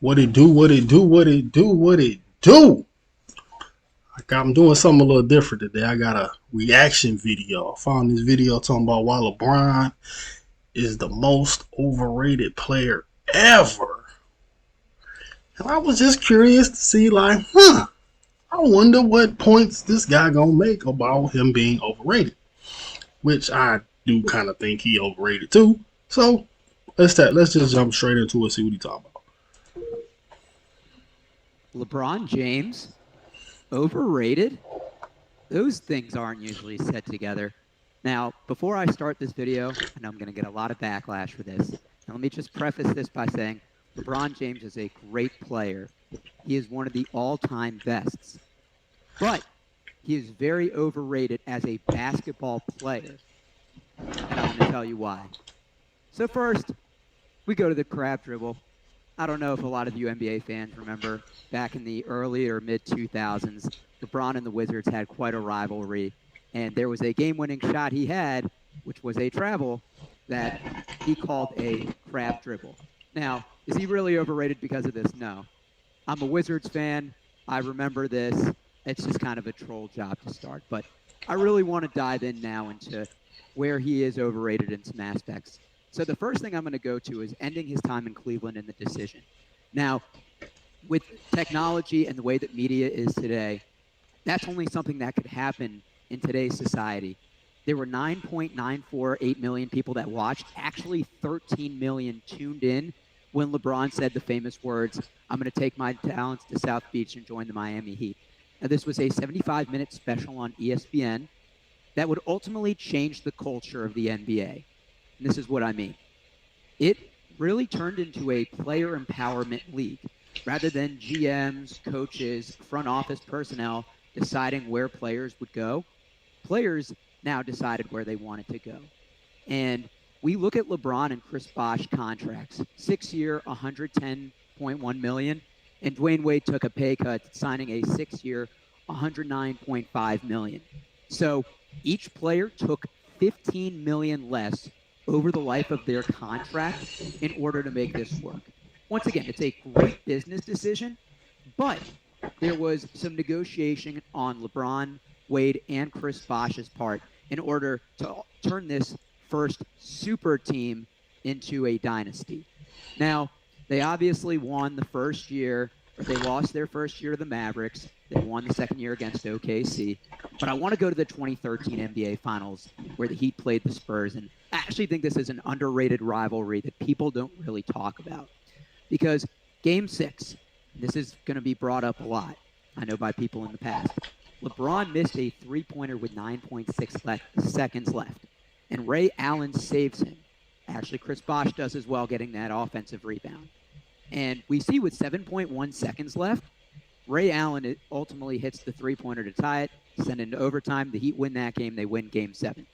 What it do, what it do, what it do, what it do. I'm doing something a little different today. I got a reaction video. I found this video talking about why LeBron is the most overrated player ever. And I was just curious to see, like, I wonder what points this guy gonna make about him being overrated. Which I do kind of think he overrated too. So let's just jump straight into it, see what he talking about. LeBron James, overrated? Those things aren't usually said together. Now, before I start this video, I know I'm going to get a lot of backlash for this. Now, let me just preface this by saying LeBron James is a great player. He is one of the all-time bests. But he is very overrated as a basketball player. And I'm going to tell you why. So first, we go to the crab dribble. I don't know if a lot of you NBA fans remember back in the early or mid-2000s, LeBron and the Wizards had quite a rivalry. And there was a game-winning shot he had, which was a travel, that he called a crab dribble. Now, is he really overrated because of this? No. I'm a Wizards fan. I remember this. It's just kind of a troll job to start. But I really want to dive in now into where he is overrated in some aspects. So the first thing I'm going to go to is ending his time in Cleveland in the decision. Now, with technology and the way that media is today, that's only something that could happen in today's society. There were 9.948 million people that watched, actually 13 million tuned in when LeBron said the famous words, "I'm going to take my talents to South Beach and join the Miami Heat." Now, this was a 75-minute special on ESPN that would ultimately change the culture of the NBA. And this is what I mean. It really turned into a player empowerment league. Rather than GMs, coaches, front office personnel deciding where players would go, players now decided where they wanted to go. And we look at LeBron and Chris Bosh contracts, 6-year, $110.1 million, and Dwayne Wade took a pay cut, signing a 6-year, $109.5 million. So each player took $15 million less over the life of their contract in order to make this work. Once again, it's a great business decision, but there was some negotiation on LeBron, Wade, and Chris Bosh's part in order to turn this first super team into a dynasty. Now, they obviously won the first year, or they lost their first year to the Mavericks. They won the second year against OKC. But I want to go to the 2013 NBA Finals where the Heat played the Spurs. And I actually think this is an underrated rivalry that people don't really talk about. Because Game 6, this is going to be brought up a lot, I know by people in the past. LeBron missed a three-pointer with 9.6 seconds left. And Ray Allen saves him. Actually, Chris Bosh does as well, getting that offensive rebound. And we see with 7.1 seconds left, Ray Allen ultimately hits the three-pointer to tie it, send it into overtime. The Heat win that game. They win Game 7.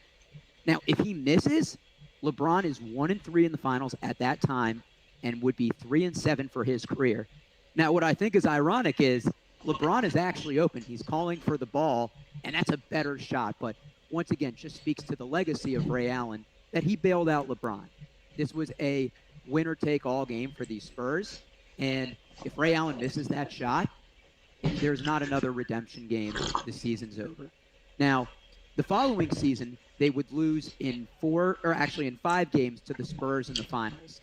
Now, if he misses, LeBron is 1-3 in the finals at that time and would be 3-7 for his career. Now, what I think is ironic is LeBron is actually open. He's calling for the ball, and that's a better shot. But once again, just speaks to the legacy of Ray Allen that he bailed out LeBron. This was a winner-take-all game for the Spurs, and if Ray Allen misses that shot, there's not another redemption game. The season's over. Now, the following season, they would lose in 5 games to the Spurs in the finals.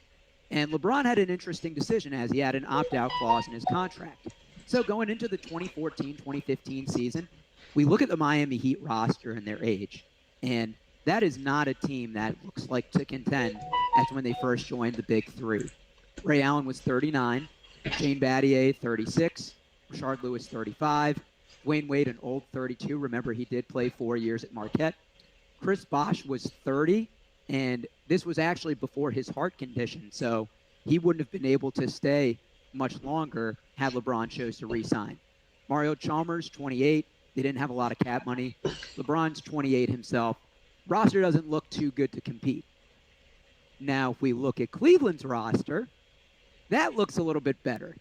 And LeBron had an interesting decision as he had an opt-out clause in his contract. So going into the 2014-2015 season, we look at the Miami Heat roster and their age, and that is not a team that looks like to contend as when they first joined the Big Three. Ray Allen was 39, Shane Battier 36, Rashard Lewis 35, Dwayne Wade an old 32. Remember, he did play 4 years at Marquette. Chris Bosh was 30, and this was actually before his heart condition, so he wouldn't have been able to stay much longer had LeBron chose to re-sign. Mario Chalmers, 28. They didn't have a lot of cap money. LeBron's 28 himself. Roster doesn't look too good to compete. Now, if we look at Cleveland's roster, that looks a little bit better.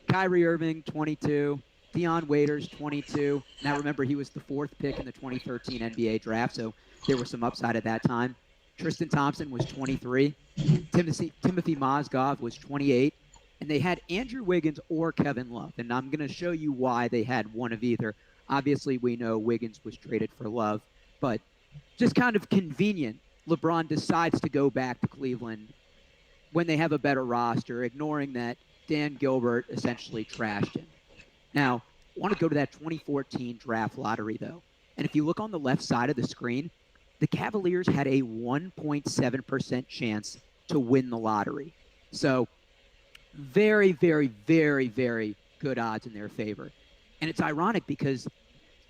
Kyrie Irving, 22. Deion Waiters, 22. Now, remember, he was the 4th pick in the 2013 NBA draft, so there was some upside at that time. Tristan Thompson was 23. Timothy Mozgov was 28. and they had Andrew Wiggins or Kevin Love. And I'm going to show you why they had one of either. Obviously, we know Wiggins was traded for Love, but just kind of convenient. LeBron decides to go back to Cleveland when they have a better roster, ignoring that Dan Gilbert essentially trashed him. Now, I want to go to that 2014 draft lottery, though. And if you look on the left side of the screen, the Cavaliers had a 1.7% chance to win the lottery. So, very, very, very, very good odds in their favor. And it's ironic because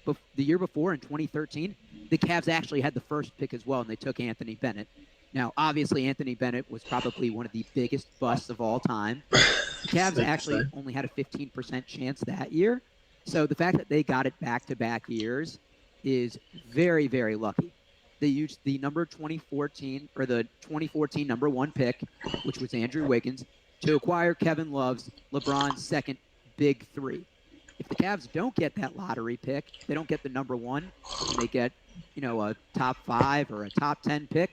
the year before in 2013, the Cavs actually had the first pick as well, and they took Anthony Bennett. Now, obviously, Anthony Bennett was probably one of the biggest busts of all time. The Cavs actually only had a 15% chance that year. So the fact that they got it back-to-back years is very, very lucky. They used the number 2014 or the 2014 number 1 pick, which was Andrew Wiggins, to acquire Kevin Love's LeBron's second big three. If the Cavs don't get that lottery pick, they don't get the number 1, and they get, a top 5 or a top 10 pick,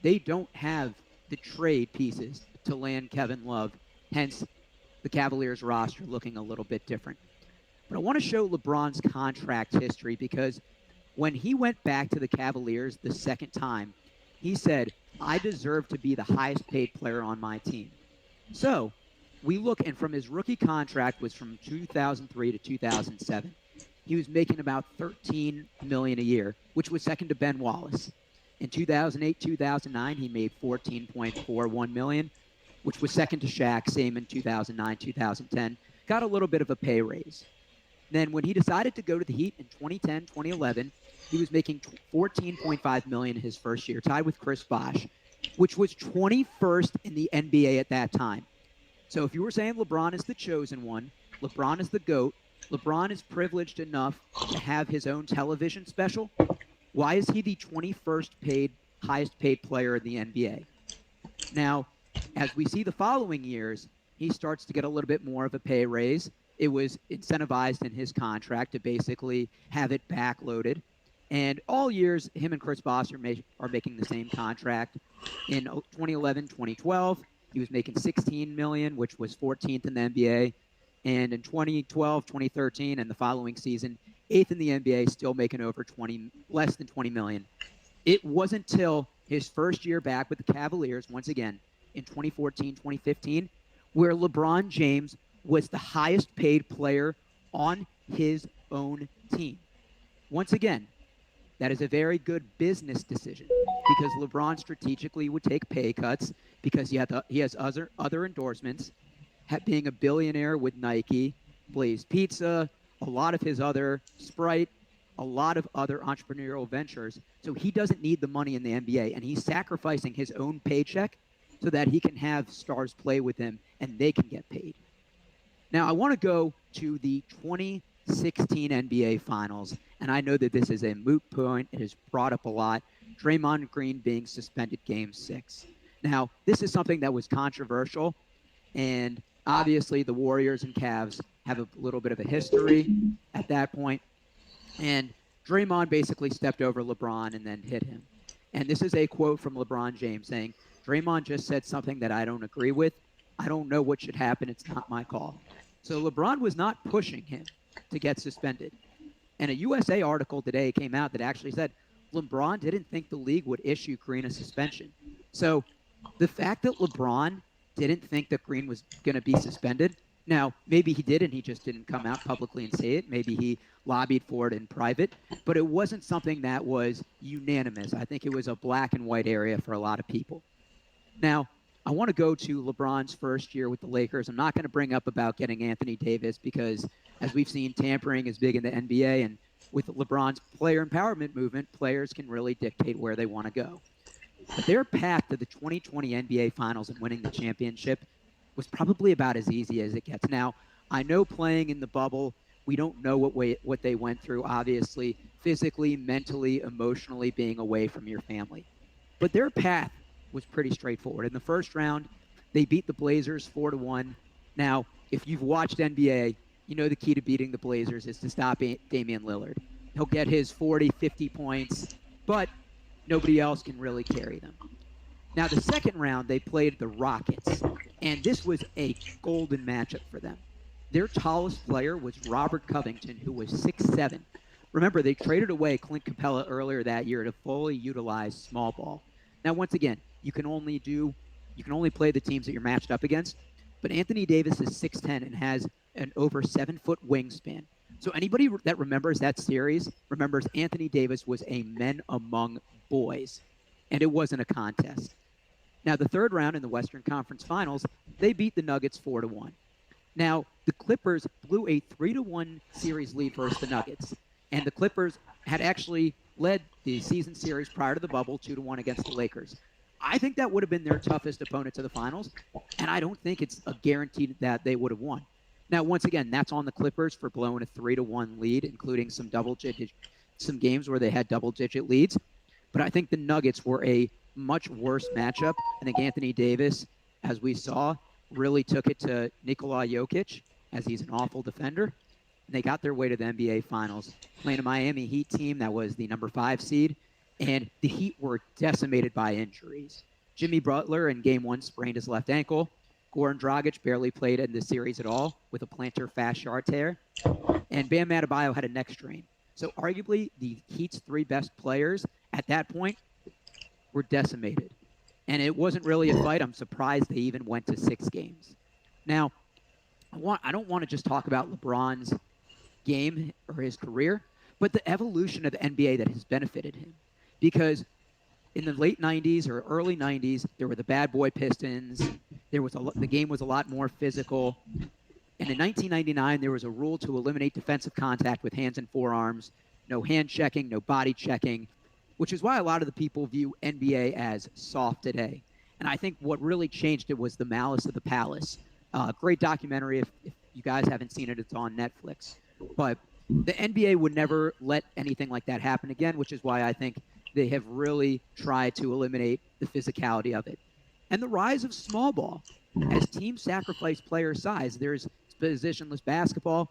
they don't have the trade pieces to land Kevin Love. Hence, the Cavaliers roster looking a little bit different. But I want to show LeBron's contract history because when he went back to the Cavaliers the second time, he said, I deserve to be the highest paid player on my team. So we look, and from his rookie contract was from 2003 to 2007. He was making about $13 million a year, which was second to Ben Wallace. In 2008, 2009, he made $14.41 million, which was second to Shaq, same in 2009, 2010. Got a little bit of a pay raise. Then when he decided to go to the Heat in 2010, 2011, he was making $14.5 million his first year, tied with Chris Bosh, which was 21st in the NBA at that time. So if you were saying LeBron is the chosen one, LeBron is the GOAT, LeBron is privileged enough to have his own television special, why is he the 21st highest paid player in the NBA? Now, as we see the following years, he starts to get a little bit more of a pay raise. It was incentivized in his contract to basically have it backloaded. And all years, him and Chris Bosh are making the same contract. In 2011, 2012, he was making $16 million, which was 14th in the NBA. And in 2012, 2013, and the following season, 8th in the NBA, still making less than $20 million. It wasn't until his first year back with the Cavaliers, once again, in 2014, 2015, where LeBron James was the highest paid player on his own team. Once again, that is a very good business decision because LeBron strategically would take pay cuts because he has other endorsements, being a billionaire with Nike, Blaze Pizza, a lot of his other Sprite, a lot of other entrepreneurial ventures. So he doesn't need the money in the NBA, and he's sacrificing his own paycheck so that he can have stars play with him and they can get paid. Now, I want to go to the 2016 NBA Finals, and I know that this is a moot point. It is brought up a lot. Draymond Green being suspended Game 6. Now, this is something that was controversial, and obviously the Warriors and Cavs have a little bit of a history at that point, and Draymond basically stepped over LeBron and then hit him. And this is a quote from LeBron James saying, Draymond just said something that I don't agree with. I don't know what should happen. It's not my call. So LeBron was not pushing him to get suspended. And a USA article today came out that actually said LeBron didn't think the league would issue Green a suspension. So the fact that LeBron didn't think that Green was going to be suspended, now maybe he did and he just didn't come out publicly and say it. Maybe he lobbied for it in private. But it wasn't something that was unanimous. I think it was a black and white area for a lot of people. Now, I want to go to LeBron's first year with the Lakers. I'm not going to bring up about getting Anthony Davis because, as we've seen, tampering is big in the NBA. And with LeBron's player empowerment movement, players can really dictate where they want to go. But their path to the 2020 NBA Finals and winning the championship was probably about as easy as it gets. Now, I know playing in the bubble, we don't know what they went through, obviously, physically, mentally, emotionally, being away from your family. But their path was pretty straightforward. In the first round, they beat the Blazers 4-1. Now, if you've watched NBA, you know the key to beating the Blazers is to stop Damian Lillard. He'll get his 40, 50 points, but nobody else can really carry them. Now, the second round, they played the Rockets. And this was a golden matchup for them. Their tallest player was Robert Covington, who was 6'7". Remember, they traded away Clint Capella earlier that year to fully utilize small ball. Now, once again, you can only play the teams that you're matched up against, but Anthony Davis is 6'10" and has an over 7-foot wingspan. So anybody that remembers that series remembers Anthony Davis was a men among boys, and it wasn't a contest. Now, the third round in the Western Conference Finals, they beat the Nuggets 4-1. Now, the Clippers blew a 3-1 series lead versus the Nuggets, and the Clippers had actually led the season series prior to the bubble 2-1 against the Lakers. I think that would have been their toughest opponent to the finals, and I don't think it's a guarantee that they would have won. Now, once again, that's on the Clippers for blowing a 3-1 lead, including some games where they had double-digit leads. But I think the Nuggets were a much worse matchup. I think Anthony Davis, as we saw, really took it to Nikola Jokic, as he's an awful defender. And they got their way to the NBA Finals, playing a Miami Heat team that was the number 5 seed, and the Heat were decimated by injuries. Jimmy Butler in Game 1 sprained his left ankle. Goran Dragic barely played in the series at all with a plantar fasciitis tear. And Bam Adebayo had a neck strain. So arguably, the Heat's 3 best players at that point were decimated. And it wasn't really a fight. I'm surprised they even went to 6 games. Now, I don't want to just talk about LeBron's game or his career, but the evolution of the NBA that has benefited him. Because in the late 90s or early 90s, there were the bad boy Pistons. The game was a lot more physical. And in 1999, there was a rule to eliminate defensive contact with hands and forearms, no hand checking, no body checking, which is why a lot of the people view NBA as soft today. And I think what really changed it was the Malice of the Palace. Great documentary. If you guys haven't seen it, it's on Netflix. But the NBA would never let anything like that happen again, which is why I think they have really tried to eliminate the physicality of it. And the rise of small ball. As teams sacrifice player size, there's positionless basketball.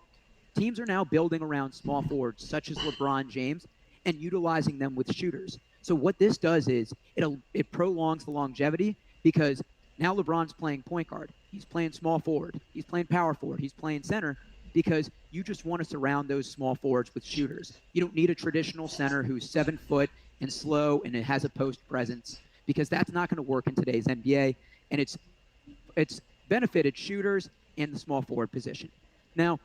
Teams are now building around small forwards, such as LeBron James, and utilizing them with shooters. So what this does is it prolongs the longevity, because now LeBron's playing point guard. He's playing small forward. He's playing power forward. He's playing center, because you just want to surround those small forwards with shooters. You don't need a traditional center who's 7 foot and slow and it has a post presence, because that's not going to work in today's NBA. And it's benefited shooters in the small forward position. Now,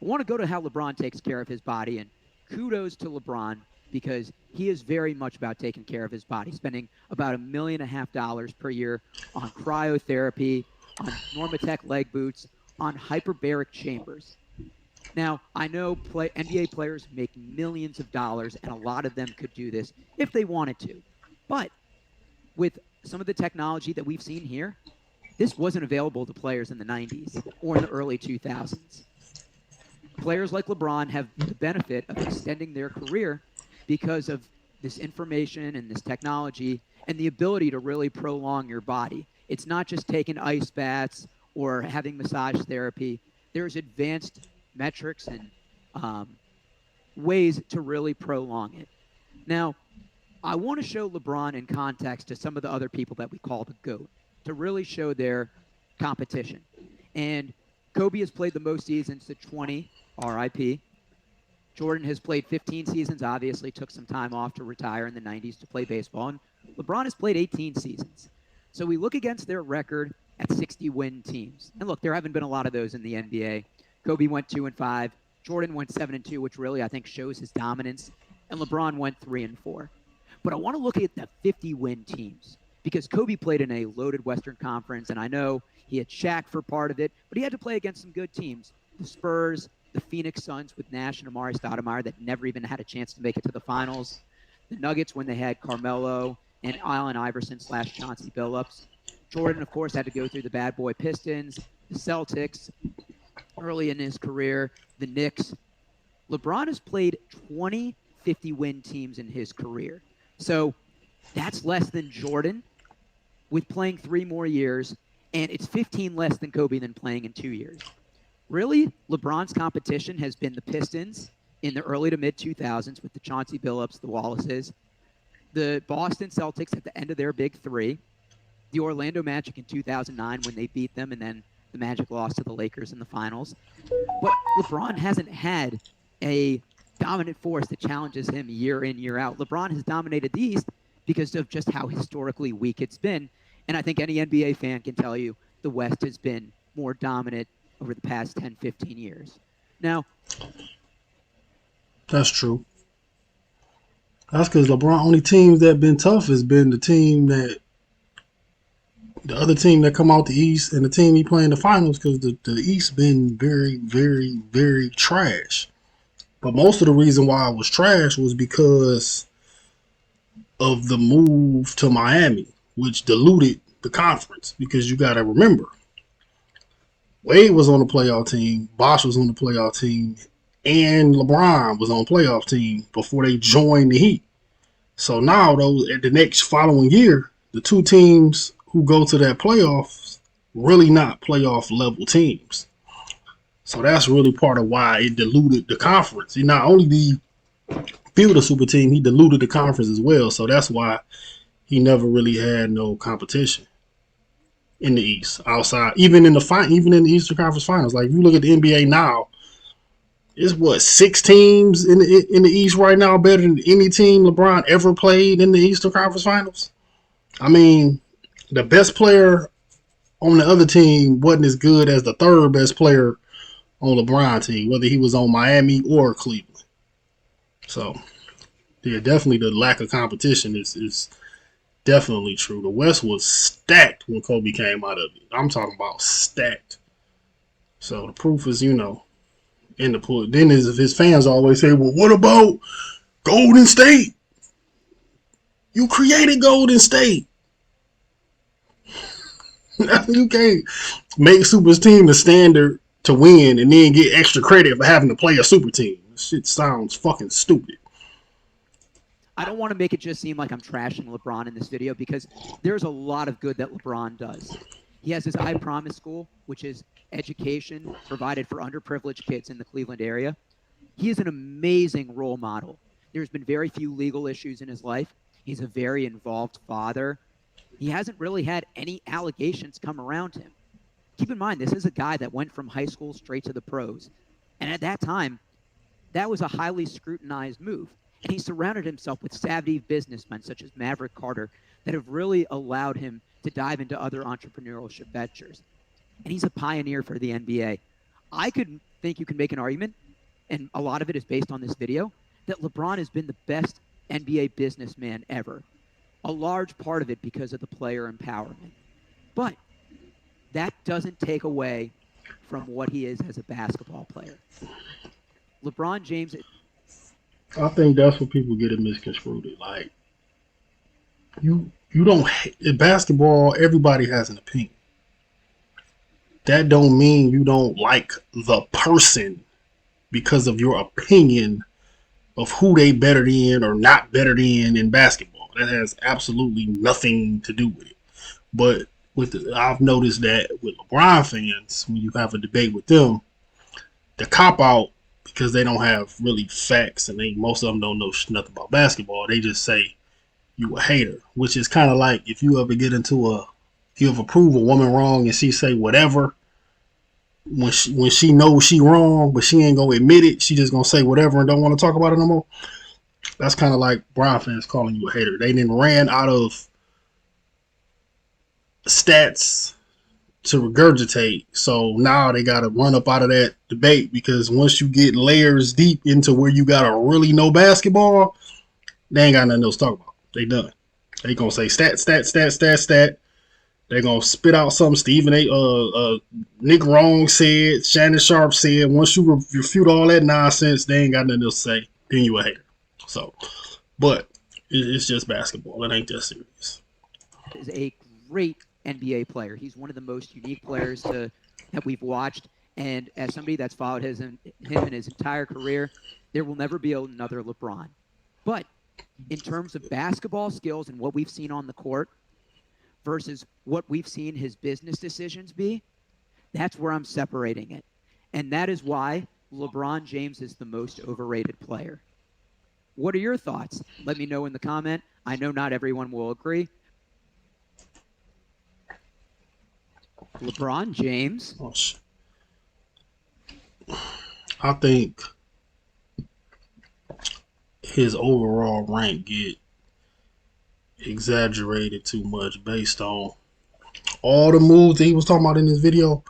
I want to go to how LeBron takes care of his body, and kudos to LeBron, because he is very much about taking care of his body, spending about $1.5 million per year on cryotherapy, on Normatec leg boots, on hyperbaric chambers. Now, I know NBA players make millions of dollars, and a lot of them could do this if they wanted to. But with some of the technology that we've seen here, this wasn't available to players in the 90s or in the early 2000s. Players like LeBron have the benefit of extending their career because of this information and this technology and the ability to really prolong your body. It's not just taking ice baths or having massage therapy. There's advanced metrics and ways to really prolong it. Now, I want to show LeBron in context to some of the other people that we call the GOAT, to really show their competition. And Kobe has played the most seasons to 20, RIP. Jordan has played 15 seasons, obviously took some time off to retire in the 90s to play baseball. And LeBron has played 18 seasons. So we look against their record at 60-win teams. And look, there haven't been a lot of those in the NBA. Kobe went 2-5. Jordan went 7-2, which really, I think, shows his dominance. And LeBron went 3-4. But I want to look at the 50-win teams, because Kobe played in a loaded Western Conference, and I know he had Shaq for part of it, but he had to play against some good teams. The Spurs, the Phoenix Suns with Nash and Amari Stoudemire that never even had a chance to make it to the finals. The Nuggets when they had Carmelo and Allen Iverson / Chauncey Billups. Jordan, of course, had to go through the bad boy Pistons, the Celtics early in his career, the Knicks. LeBron has played 20 50-win teams in his career. So that's less than Jordan with playing 3 more years, and it's 15 less than Kobe than playing in 2 years. Really, LeBron's competition has been the Pistons in the early to mid-2000s with the Chauncey Billups, the Wallaces, the Boston Celtics at the end of their big 3, the Orlando Magic in 2009 when they beat them, and then the Magic lost to the Lakers in the finals. But LeBron hasn't had a dominant force that challenges him year in, year out. LeBron has dominated the East because of just how historically weak it's been. And I think any NBA fan can tell you the West has been more dominant over the past 10, 15 years. Now, That's true. That's because LeBron only teams that been tough has been the other team that come out the East and the team he play in the finals because the East been very, very, very trash. But most of the reason why it was trash was because of the move to Miami, which diluted the conference. Because you got to remember, Wade was on the playoff team, Bosh was on the playoff team, and LeBron was on the playoff team before they joined the Heat. So now, though, at the next following year, the two teams who go to that playoffs really not playoff level teams. So that's really part of why it diluted the conference. He not only did field a super team, he diluted the conference as well. So that's why he never really had no competition in the East outside, even in the Eastern Conference Finals. Like if you look at the NBA now, it's what 6 teams in the East right now better than any team LeBron ever played in the Eastern Conference Finals. I mean, the best player on the other team wasn't as good as the third best player on LeBron team, whether he was on Miami or Cleveland. So yeah, definitely the lack of competition is definitely true. The West was stacked when Kobe came out of it. I'm talking about stacked. So the proof is, in the pool. Then his fans always say, well, what about Golden State? You created Golden State. You can't make Super's team the standard to win and then get extra credit for having to play a super team. This shit sounds fucking stupid. I don't want to make it just seem like I'm trashing LeBron in this video because there's a lot of good that LeBron does. He has his I Promise School, which is education provided for underprivileged kids in the Cleveland area. He is an amazing role model. There's been very few legal issues in his life. He's a very involved father. He hasn't really had any allegations come around him. Keep in mind, this is a guy that went from high school straight to the pros. And at that time, that was a highly scrutinized move. And he surrounded himself with savvy businessmen such as Maverick Carter that have really allowed him to dive into other entrepreneurship ventures. And he's a pioneer for the NBA. I could think you can make an argument, and a lot of it is based on this video, that LeBron has been the best NBA businessman ever. A large part of it because of the player empowerment. But that doesn't take away from what he is as a basketball player. LeBron James. I think that's what people get it misconstrued. Like you don't in basketball. Everybody has an opinion. That don't mean you don't like the person because of your opinion of who they better than or not better than in basketball. That has absolutely nothing to do with it. But I've noticed that with LeBron fans, when you have a debate with them, the cop out because they don't have really facts and most of them don't know nothing about basketball. They just say you a hater, which is kind of like if you ever if you ever prove a woman wrong and she say whatever when she knows she wrong, but she ain't gonna admit it. She just gonna say whatever and don't want to talk about it no more. That's kind of like Brown fans calling you a hater. They then ran out of stats to regurgitate. So now they got to run up out of that debate because once you get layers deep into where you got to really know basketball, they ain't got nothing else to talk about. They done. They gonna say stat. They gonna spit out something Stephen Nick Wrong said, Shannon Sharp said. Once you refute all that nonsense, they ain't got nothing else to say. Then you a hater. So, but it's just basketball. It ain't that serious. Is a great NBA player. He's one of the most unique players that we've watched. And as somebody that's followed him in his entire career, there will never be another LeBron. But in terms of basketball skills and what we've seen on the court versus what we've seen his business decisions be, that's where I'm separating it. And that is why LeBron James is the most overrated player. What are your thoughts? Let me know in the comment. I know not everyone will agree. LeBron James. Oh, I think his overall rank get exaggerated too much based on all the moves that he was talking about in this video.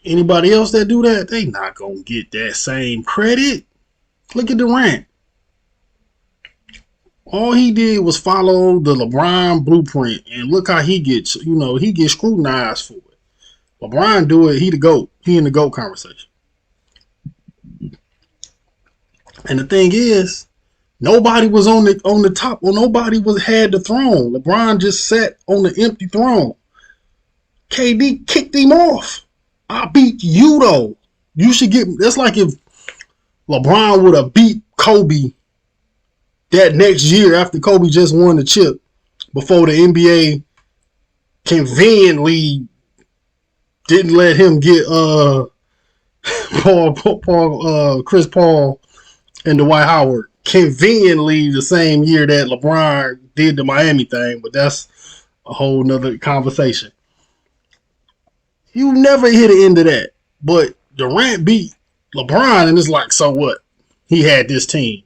Anybody else that do that, they not gonna get that same credit. Look at Durant. All he did was follow the LeBron blueprint, and look how he gets. He gets scrutinized for it. LeBron do it. He the GOAT. He in the GOAT conversation. And the thing is, nobody was on the top. Well, nobody had the throne. LeBron just sat on the empty throne. KD kicked him off. I beat you though. You should get. That's like if LeBron would have beat Kobe that next year after Kobe just won the chip, before the NBA conveniently didn't let him get Chris Paul and Dwight Howard. Conveniently the same year that LeBron did the Miami thing, but that's a whole nother conversation. You never hit the end of that. But Durant beat LeBron, and it's like, so what? He had this team.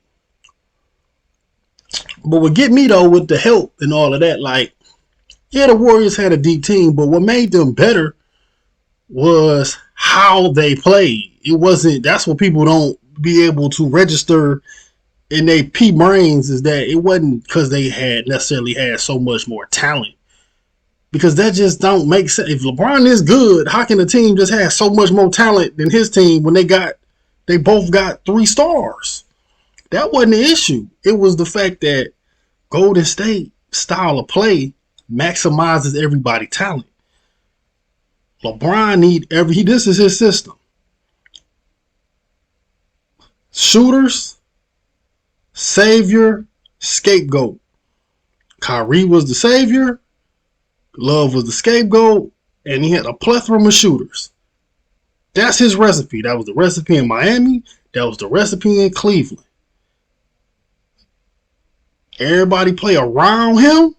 But what get me though with the help and all of that, like, yeah, the Warriors had a deep team, but what made them better was how they played. It wasn't. That's what people don't be able to register in their pea brains, is that it wasn't because they had necessarily had so much more talent. Because that just don't make sense. If LeBron is good, how can a team just have so much more talent than his team when they both got 3 stars? That wasn't the issue. It was the fact that Golden State style of play maximizes everybody's talent. LeBron this is his system. Shooters, savior, scapegoat. Kyrie was the savior, Love was the scapegoat, and he had a plethora of shooters. That's his recipe. That was the recipe in Miami. That was the recipe in Cleveland. Everybody play around him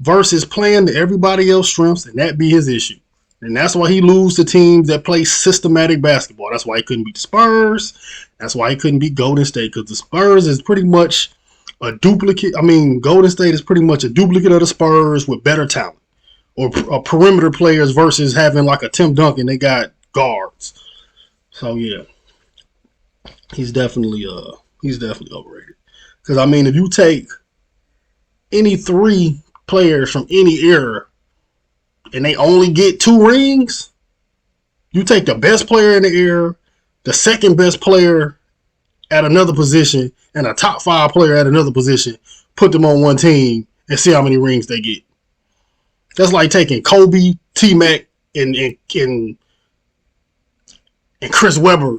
versus playing to everybody else's strengths, and that be his issue. And that's why he lose to teams that play systematic basketball. That's why he couldn't beat the Spurs. That's why he couldn't beat Golden State, because the Spurs is pretty much a duplicate. Golden State is pretty much a duplicate of the Spurs with better talent, or perimeter players versus having like a Tim Duncan. They got guards. So yeah, he's definitely overrated. Because if you take any 3 players from any era and they only get 2 rings, you take the best player in the era, the second best player at another position, and a top 5 player at another position, put them on one team and see how many rings they get. That's like taking Kobe, T-Mac, and Chris Webber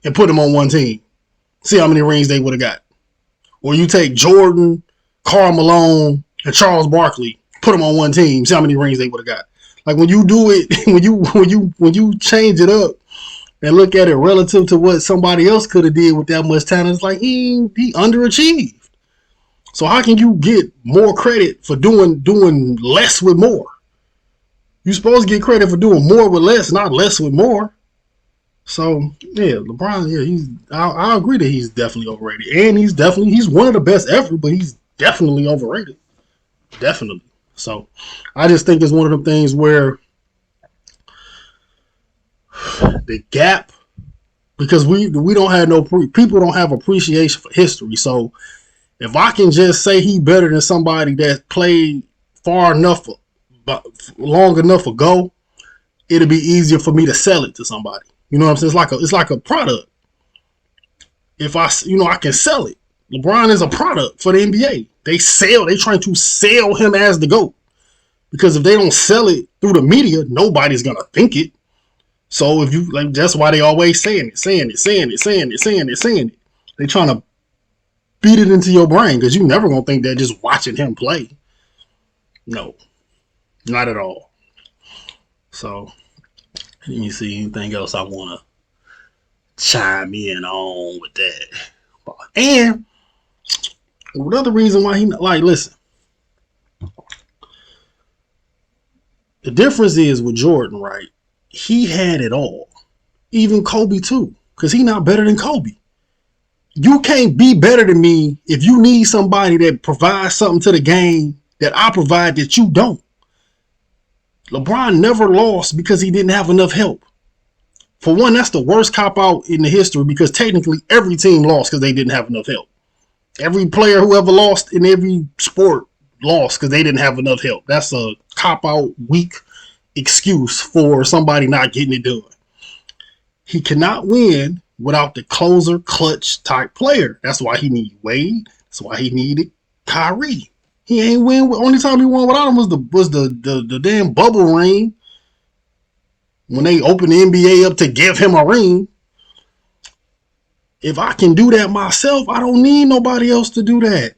and put them on one team. See how many rings they would have got. Or you take Jordan, Karl Malone, and Charles Barkley, put them on one team. See how many rings they would have got. Like when you do it, when you change it up and look at it relative to what somebody else could have did with that much talent, it's like he underachieved. So how can you get more credit for doing less with more? You're supposed to get credit for doing more with less, not less with more. So yeah, LeBron, yeah, I agree that he's definitely overrated, and he's one of the best ever, but he's definitely overrated, definitely. So I just think it's one of them things where the gap, because we don't have people don't have appreciation for history. So if I can just say he's better than somebody that played far enough, long enough ago, it'll be easier for me to sell it to somebody. You know what I'm saying? It's like a product. If I can sell it. LeBron is a product for the NBA. They trying to sell him as the GOAT. Because if they don't sell it through the media, nobody's gonna think it. So if you that's why they always saying it. They trying to beat it into your brain, because you never gonna think that just watching him play. No, not at all. So let me see anything else I want to chime in on with that. And another reason why listen, The difference is with Jordan, right? He had it all. Even Kobe too, because he not better than Kobe. You can't be better than me if you need somebody that provides something to the game that I provide that you don't. LeBron never lost because he didn't have enough help. For one, that's the worst cop out in the history because technically every team lost because they didn't have enough help. Every player who ever lost in every sport lost because they didn't have enough help. That's a cop out, weak excuse for somebody not getting it done. He cannot win without the closer, clutch type player. That's why he needed Wade. That's why he needed Kyrie. He ain't win. Only time he won without him was the damn bubble ring when they opened the NBA up to give him a ring. If I can do that myself, I don't need nobody else to do that.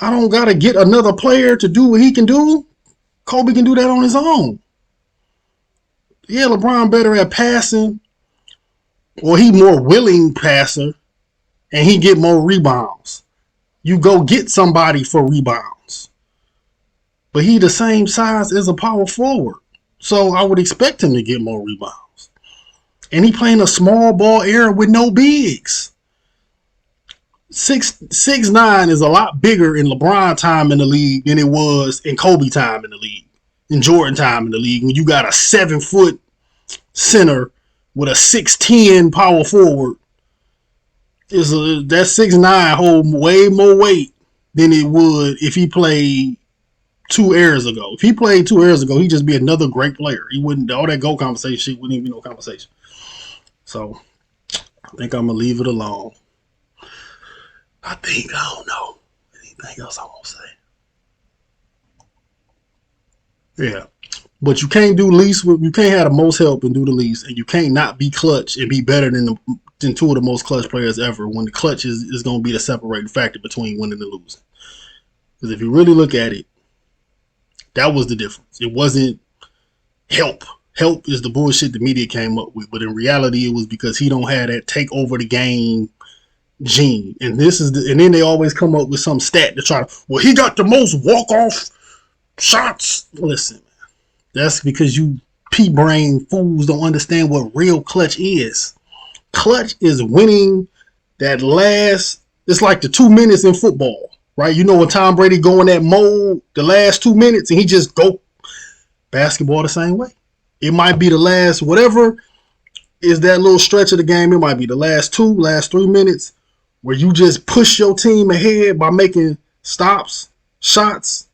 I don't got to get another player to do what he can do. Kobe can do that on his own. Yeah, LeBron better at passing, or he more willing passer, and he get more rebounds. You go get somebody for rebounds. But he the same size as a power forward. So I would expect him to get more rebounds. And he playing a small ball era with no bigs. 6'9" is a lot bigger in LeBron time in the league than it was in Kobe time in the league, in Jordan time in the league, when you got a 7-foot center with a 6'10" power forward. That 6'9" hold way more weight than it would if he played 2 eras ago. If he played 2 eras ago, he'd just be another great player. He wouldn't, all that GOAT conversation shit wouldn't even be no conversation. So I think I'm gonna leave it alone. I don't know anything else I want to say. Yeah. But you can't do least. You can't have the most help and do the least, and you can't not be clutch and be better than two of the most clutch players ever. When the clutch is going to be the separating factor between winning and losing. Because if you really look at it, that was the difference. It wasn't help. Help is the bullshit the media came up with, but in reality, it was because he don't have that take over the game gene. And then they always come up with some stat to try to. Well, he got the most walk-off shots. Listen. That's because you pea-brain fools don't understand what real clutch is. Clutch is winning that last, it's like the 2 minutes in football, right? You know when Tom Brady go in that mode, the last 2 minutes, and he just go. Basketball the same way. It might be the last, whatever is that little stretch of the game, it might be the last 3 minutes where you just push your team ahead by making stops, shots,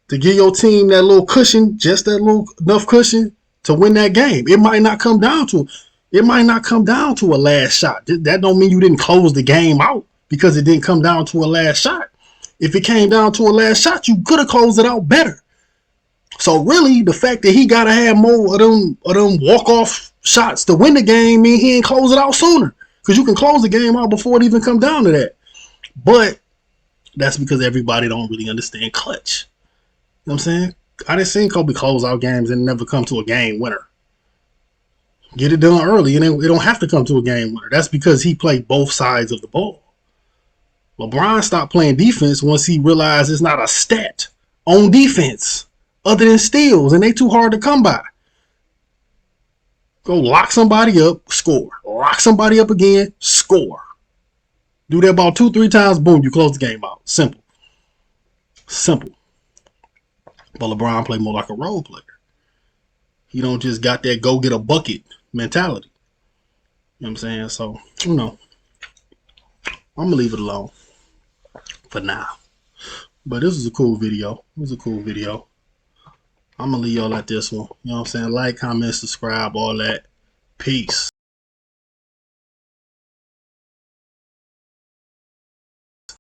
to give your team that little cushion, just that little enough cushion to win that game. It might not come down to a last shot. That don't mean you didn't close the game out because it didn't come down to a last shot. If it came down to a last shot, you could have closed it out better. So really, the fact that he gotta have more of them walk-off shots to win the game mean he ain't close it out sooner. Because you can close the game out before it even come down to that. But that's because everybody don't really understand clutch. You know what I'm saying? I didn't see Kobe close out games and never come to a game winner. Get it done early, and it don't have to come to a game winner. That's because he played both sides of the ball. LeBron stopped playing defense once he realized it's not a stat on defense other than steals, and they too hard to come by. Go lock somebody up, score. Lock somebody up again, score. Do that about 2-3 times, boom, you close the game out. Simple. But LeBron played more like a role player. He don't just got that go get a bucket mentality. You know what I'm saying? So, I'm going to leave it alone for now. But this was a cool video. I'm going to leave y'all at this one. You know what I'm saying? Like, comment, subscribe, all that. Peace.